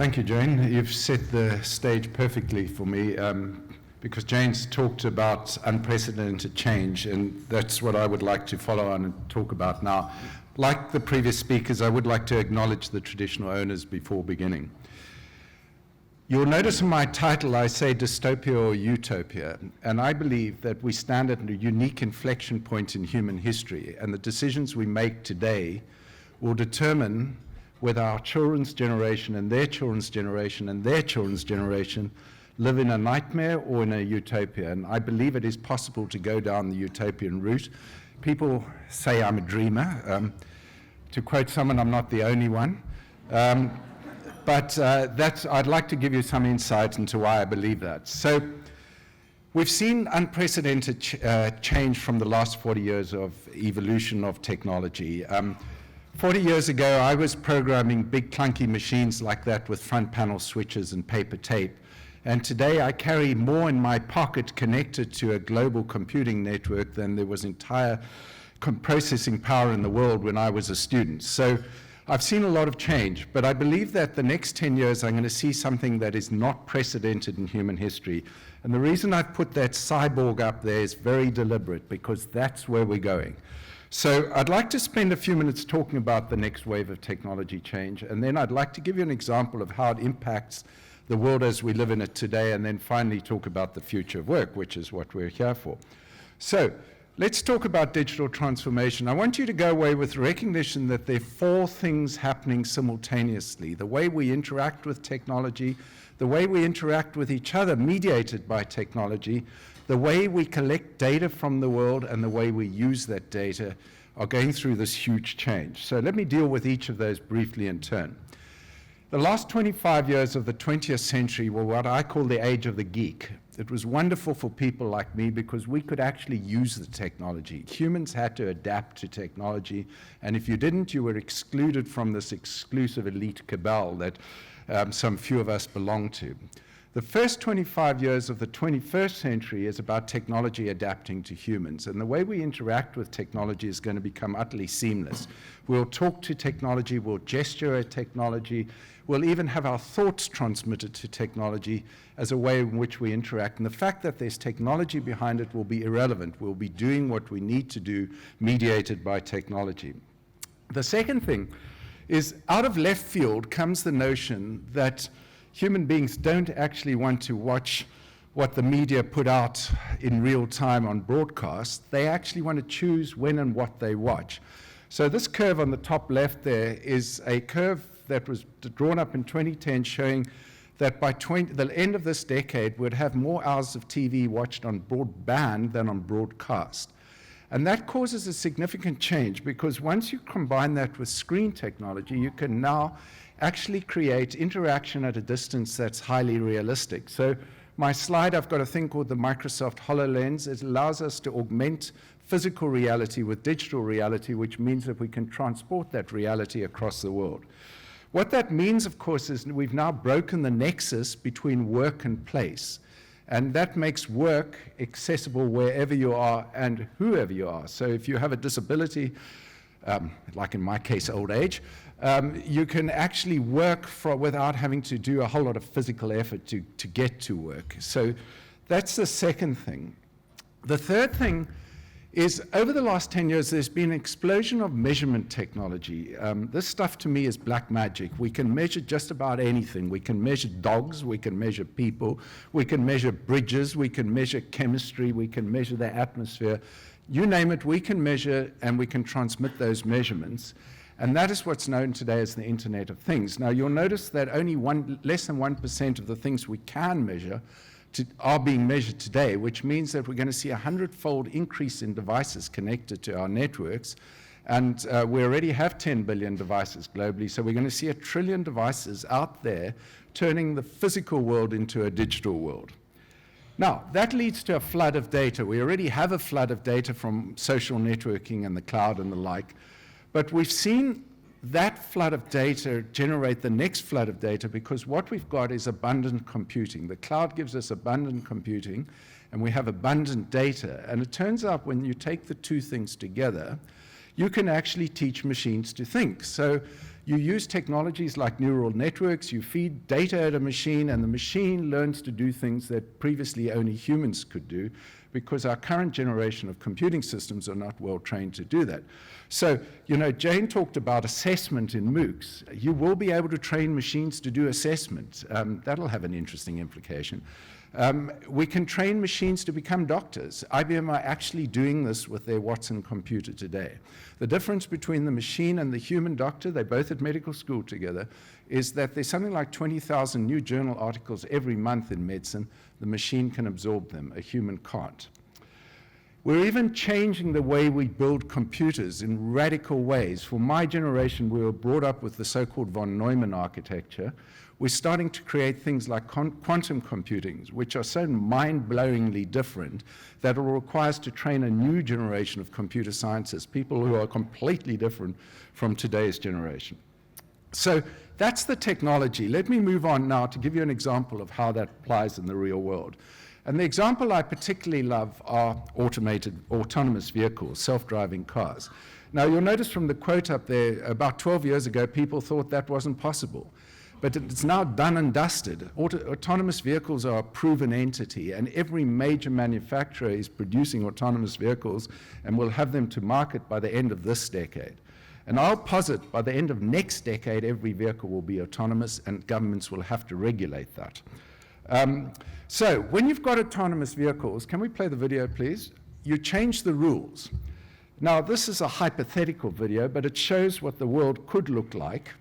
Thank you, Jane. You've set the stage perfectly for me because Jane's talked about unprecedented change, and that's what I would like to follow on and talk about now. Like the previous speakers, I would like to acknowledge the traditional owners before beginning. You'll notice in my title I say Dystopia or Utopia, and I believe that we stand at a unique inflection point in human history, and the decisions we make today will determine whether our children's generation and their children's generation and their children's generation live in a nightmare or in a utopia. And I believe it is possible to go down the utopian route. People say I'm a dreamer. To quote someone, I'm not the only one. But I'd like to give you some insight into why I believe that. So we've seen unprecedented change from the last 40 years of evolution of technology. 40 years ago, I was programming big clunky machines like that with front panel switches and paper tape. And today I carry more in my pocket connected to a global computing network than there was entire processing power in the world when I was a student. So I've seen a lot of change, but I believe that the next 10 years I'm going to see something that is not precedented in human history. And the reason I've put that cyborg up there is very deliberate, because that's where we're going. So I'd like to spend a few minutes talking about the next wave of technology change, and then I'd like to give you an example of how it impacts the world as we live in it today, and then finally talk about the future of work, which is what we're here for. So let's talk about digital transformation. I want you to go away with recognition that there are four things happening simultaneously: the way we interact with technology, the way we interact with each other mediated by technology, the way we collect data from the world, and the way we use that data are going through this huge change. So let me deal with each of those briefly in turn. The last 25 years of the 20th century were what I call the age of the geek. It was wonderful for people like me because we could actually use the technology. Humans had to adapt to technology, and if you didn't, you were excluded from this exclusive elite cabal that some few of us belong to. The first 25 years of the 21st century is about technology adapting to humans, and the way we interact with technology is going to become utterly seamless. We'll talk to technology, we'll gesture at technology, we'll even have our thoughts transmitted to technology as a way in which we interact, and the fact that there's technology behind it will be irrelevant. We'll be doing what we need to do, mediated by technology. The second thing is, out of left field comes the notion that human beings don't actually want to watch what the media put out in real time on broadcast. They actually want to choose when and what they watch. So this curve on the top left there is a curve that was drawn up in 2010 showing that by the end of this decade, we'd have more hours of TV watched on broadband than on broadcast. And that causes a significant change, because once you combine that with screen technology, you can now actually create interaction at a distance that's highly realistic. So my slide, I've got a thing called the Microsoft HoloLens. It allows us to augment physical reality with digital reality, which means that we can transport that reality across the world. What that means, of course, is we've now broken the nexus between work and place. And that makes work accessible wherever you are and whoever you are. So if you have a disability, like in my case, old age, you can actually work without having to do a whole lot of physical effort to get to work. So that's the second thing. The third thing is, over the last 10 years, there's been an explosion of measurement technology. This stuff to me is black magic. We can measure just about anything. We can measure dogs, we can measure people, we can measure bridges, we can measure chemistry, we can measure the atmosphere. You name it, we can measure, and we can transmit those measurements. And that is what's known today as the Internet of Things. Now, you'll notice that only less than 1% of the things we can measure are being measured today, which means that we're going to see a 100-fold increase in devices connected to our networks. And we already have 10 billion devices globally, so we're going to see 1 trillion devices out there turning the physical world into a digital world. Now, that leads to a flood of data. We already have a flood of data from social networking and the cloud and the like, but we've seen that flood of data generate the next flood of data, because what we've got is abundant computing. The cloud gives us abundant computing, and we have abundant data. And it turns out when you take the two things together, you can actually teach machines to think. So you use technologies like neural networks, you feed data at a machine, and the machine learns to do things that previously only humans could do, because our current generation of computing systems are not well trained to do that. So, you know, Jane talked about assessment in MOOCs. You will be able to train machines to do assessment. That'll have an interesting implication. We can train machines to become doctors. IBM are actually doing this with their Watson computer today. The difference between the machine and the human doctor, they're both at medical school together, is that there's something like 20,000 new journal articles every month in medicine. The machine can absorb them, a human can't. We're even changing the way we build computers in radical ways. For my generation, we were brought up with the so-called von Neumann architecture. We're starting to create things like quantum computing, which are so mind-blowingly different that it will require us to train a new generation of computer scientists, people who are completely different from today's generation. So that's the technology. Let me move on now to give you an example of how that applies in the real world. And the example I particularly love are autonomous vehicles, self-driving cars. Now, you'll notice from the quote up there, about 12 years ago, people thought that wasn't possible. But it's now done and dusted. Autonomous vehicles are a proven entity, and every major manufacturer is producing autonomous vehicles and will have them to market by the end of this decade. And I'll posit by the end of next decade, every vehicle will be autonomous, and governments will have to regulate that. So when you've got autonomous vehicles, can we play the video, please? You change the rules. Now, this is a hypothetical video, but it shows what the world could look like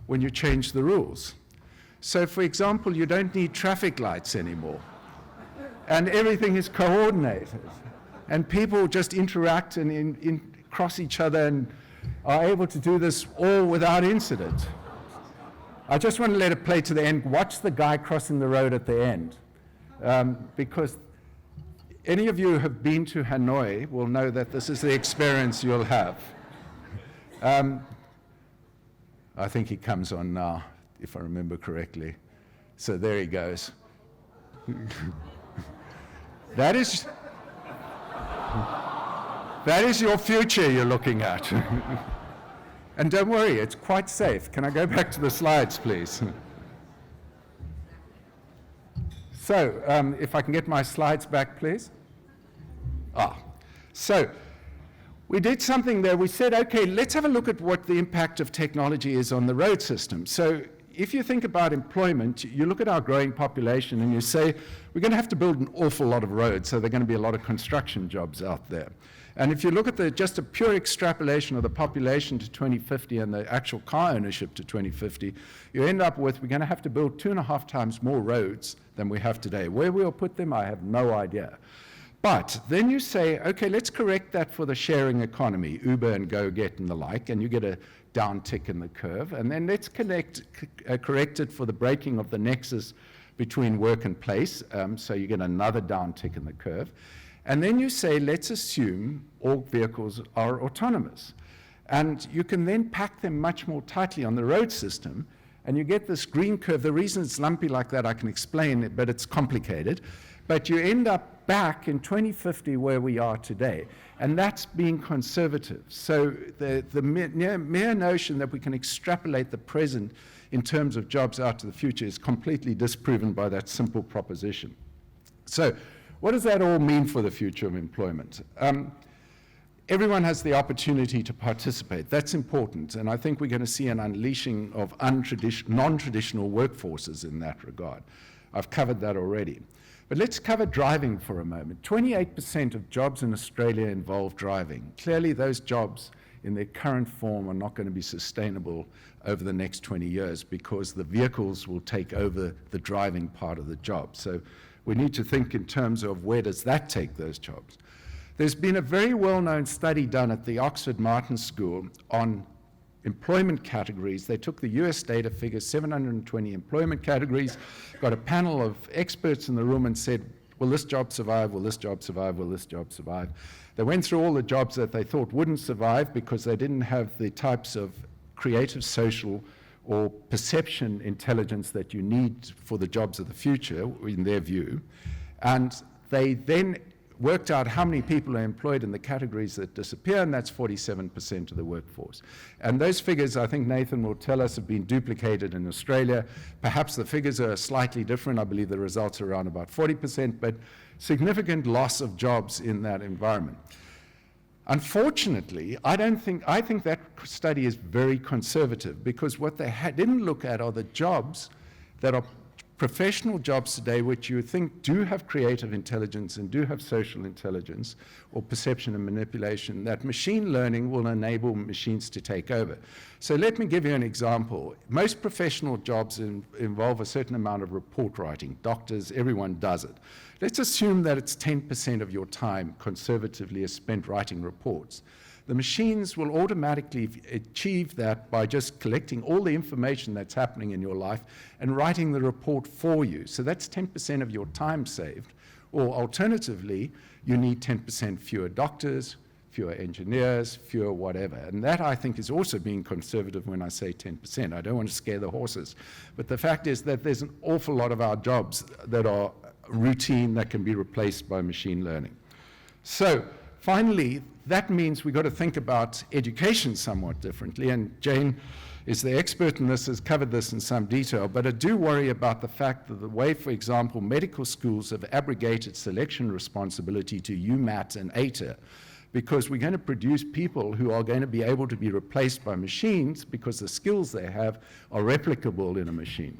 when you change the rules. So, for example, you don't need traffic lights anymore, and everything is coordinated, and people just interact and cross each other and are able to do this all without incident. I just want to let it play to the end. Watch the guy crossing the road at the end, because any of you who have been to Hanoi will know that this is the experience you'll have. I think he comes on now, if I remember correctly. So there he goes. That is your future you're looking at. And don't worry, it's quite safe. Can I go back to the slides, please? So, if I can get my slides back, please. So we did something there. We said, okay, let's have a look at what the impact of technology is on the road system. So if you think about employment, you look at our growing population and you say, we're going to have to build an awful lot of roads, so there are going to be a lot of construction jobs out there. And if you look at just a pure extrapolation of the population to 2050 and the actual car ownership to 2050, you end up with, we're going to have to build 2.5 times more roads than we have today. Where we'll put them, I have no idea. But then you say, okay, let's correct that for the sharing economy, Uber and GoGet and the like, and you get a downtick in the curve. And then let's correct it for the breaking of the nexus between work and place, so you get another downtick in the curve. And then you say, let's assume all vehicles are autonomous. And you can then pack them much more tightly on the road system, and you get this green curve. The reason it's lumpy like that, I can explain it, but it's complicated. But you end up back in 2050 where we are today, and that's being conservative. So the mere notion that we can extrapolate the present in terms of jobs out to the future is completely disproven by that simple proposition. So what does that all mean for the future of employment? Everyone has the opportunity to participate. That's important, and I think we're going to see an unleashing of non-traditional workforces in that regard. I've covered that already. But let's cover driving for a moment. 28% of jobs in Australia involve driving. Clearly, those jobs in their current form are not going to be sustainable over the next 20 years because the vehicles will take over the driving part of the job. So we need to think in terms of where does that take those jobs. There's been a very well-known study done at the Oxford Martin School on employment categories. They took the US data figures, 720 employment categories, got a panel of experts in the room and said, will this job survive, will this job survive, will this job survive? They went through all the jobs that they thought wouldn't survive because they didn't have the types of creative, social, or perception intelligence that you need for the jobs of the future, in their view. And they then worked out how many people are employed in the categories that disappear, and that's 47% of the workforce. And those figures, I think Nathan will tell us, have been duplicated in Australia. Perhaps the figures are slightly different. I believe the results are around about 40%, but significant loss of jobs in that environment. Unfortunately, I think that study is very conservative, because what they didn't look at are the jobs that are professional jobs today which you think do have creative intelligence and do have social intelligence or perception and manipulation, that machine learning will enable machines to take over. So let me give you an example. Most professional jobs involve a certain amount of report writing. Doctors, everyone does it. Let's assume that it's 10% of your time conservatively is spent writing reports. The machines will automatically achieve that by just collecting all the information that's happening in your life and writing the report for you. So that's 10% of your time saved. Or alternatively, you need 10% fewer doctors, fewer engineers, fewer whatever. And that, I think, is also being conservative when I say 10%. I don't want to scare the horses. But the fact is that there's an awful lot of our jobs that are routine that can be replaced by machine learning. So finally, that means we've got to think about education somewhat differently, and Jane is the expert in this, has covered this in some detail, but I do worry about the fact that the way, for example, medical schools have abrogated selection responsibility to UMAT and ATA, because we're going to produce people who are going to be able to be replaced by machines because the skills they have are replicable in a machine.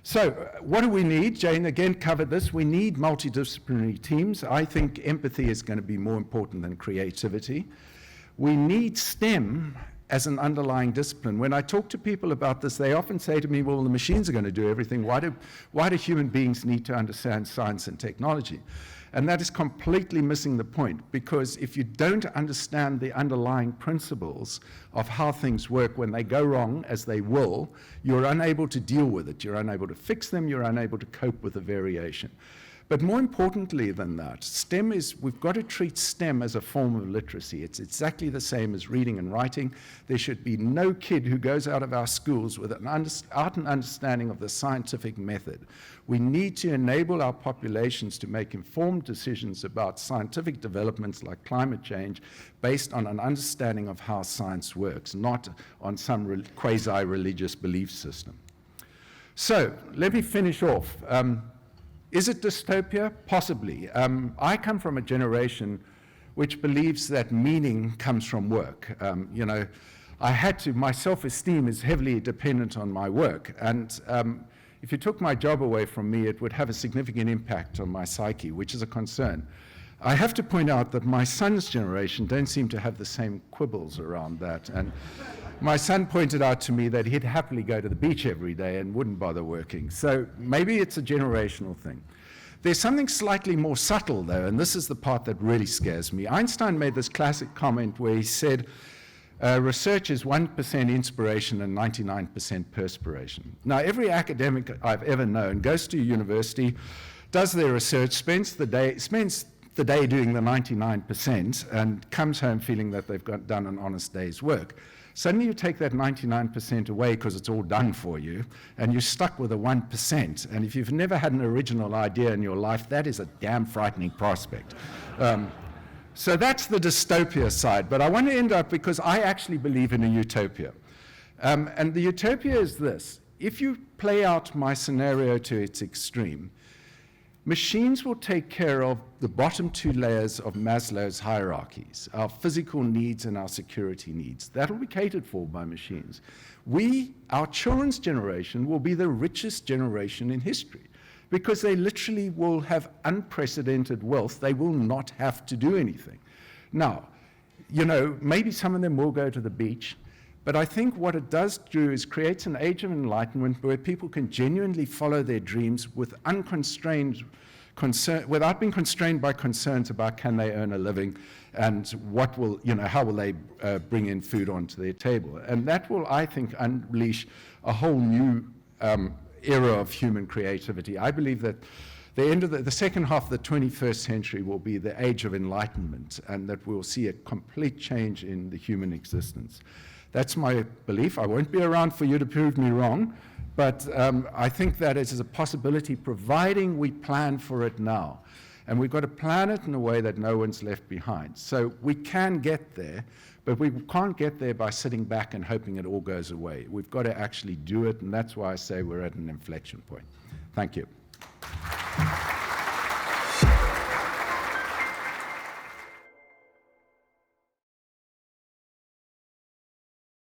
So what do we need? Jane again covered this. We need multidisciplinary teams. I think empathy is going to be more important than creativity. We need STEM as an underlying discipline. When I talk to people about this, they often say to me, well, the machines are going to do everything. Why do human beings need to understand science and technology? And that is completely missing the point, because if you don't understand the underlying principles of how things work when they go wrong, as they will, you're unable to deal with it. You're unable to fix them. You're unable to cope with the variation. But more importantly than that, we've got to treat STEM as a form of literacy. It's exactly the same as reading and writing. There should be no kid who goes out of our schools without an understanding of the scientific method. We need to enable our populations to make informed decisions about scientific developments like climate change based on an understanding of how science works, not on some quasi-religious belief system. So let me finish off. Is it dystopia? Possibly. I come from a generation which believes that meaning comes from work. My self-esteem is heavily dependent on my work. And if you took my job away from me, it would have a significant impact on my psyche, which is a concern. I have to point out that my son's generation don't seem to have the same quibbles around that. And my son pointed out to me that he'd happily go to the beach every day and wouldn't bother working. So maybe it's a generational thing. There's something slightly more subtle, though, and this is the part that really scares me. Einstein made this classic comment where he said, research is 1% inspiration and 99% perspiration. Now, every academic I've ever known goes to a university, does their research, spends the day doing the 99%, and comes home feeling that they've done an honest day's work. Suddenly you take that 99% away because it's all done for you, and you're stuck with a 1%. And if you've never had an original idea in your life, that is a damn frightening prospect. So that's the dystopia side. But I want to end up, because I actually believe in a utopia. And the utopia is this. If you play out my scenario to its extreme, machines will take care of the bottom two layers of Maslow's hierarchies, our physical needs and our security needs. That'll be catered for by machines. Our children's generation, will be the richest generation in history, because they literally will have unprecedented wealth. They will not have to do anything. Now, maybe some of them will go to the beach, but I think what it does do is creates an age of enlightenment where people can genuinely follow their dreams with unconstrained concern, without being constrained by concerns about can they earn a living and how will they bring in food onto their table. And that will, I think, unleash a whole new era of human creativity. I believe that the second half of the 21st century will be the age of enlightenment, and that we'll see a complete change in the human existence. That's my belief. I won't be around for you to prove me wrong, but I think that it is a possibility, providing we plan for it now. And we've got to plan it in a way that no one's left behind. So we can get there, but we can't get there by sitting back and hoping it all goes away. We've got to actually do it, and that's why I say we're at an inflection point. Thank you.